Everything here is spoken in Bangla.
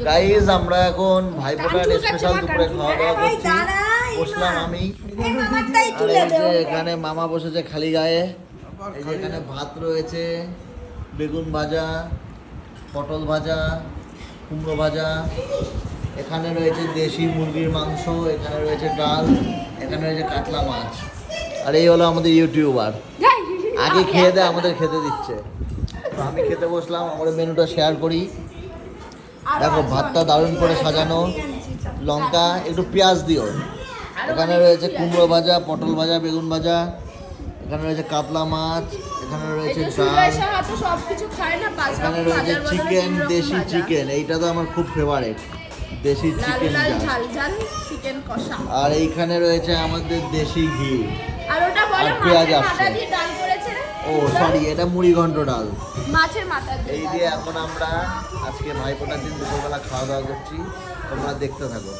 গাইস আমরা এখন ভাইফোঁটার স্পেশাল দুপুরে খাওয়া দাওয়া করছি। বসলাম আমি, আর এই যে এখানে মামা বসেছে খালি গায়ে। এই যে এখানে ভাত রয়েছে, বেগুন ভাজা, পটল ভাজা, কুমড়ো ভাজা, এখানে রয়েছে দেশি মুরগির মাংস, এখানে রয়েছে ডাল, এখানে রয়েছে কাতলা মাছ। আর এই হলো আমাদের ইউটিউবার, আগে খেয়ে দেয় আমাদের খেতে দিচ্ছে। তো আমি খেতে বসলাম, আমাদের মেনুটা শেয়ার করি। দেখো ভাতটা দারুণ করে সাজানো, লঙ্কা একটু পেঁয়াজ দিও। এখানে রয়েছে কুমড়ো ভাজা, পটল ভাজা, বেগুন ভাজা, এখানে রয়েছে কাতলা মাছ, এখানে রয়েছে ডাল, এখানে রয়েছে চিকেন, দেশি চিকেন, এইটা তো আমার খুব ফেভারিট, দেশি চিকেন চিকেন কষা। আর এইখানে রয়েছে আমাদের দেশি ঘি, আর ওটা বলে আর পেঁয়াজ মাছের আসছে। মাথা দিয়ে ডাল করেছে। ও সরি, এটা মুড়ি ঘন্ট ডাল। মাছের মাথা দিয়ে। এই দিয়ে এখন আমরা আজকে ভাইফোঁটার দিন দুপুরবেলা খাওয়া দাওয়া করছি, তোমরা দেখতে থাকো।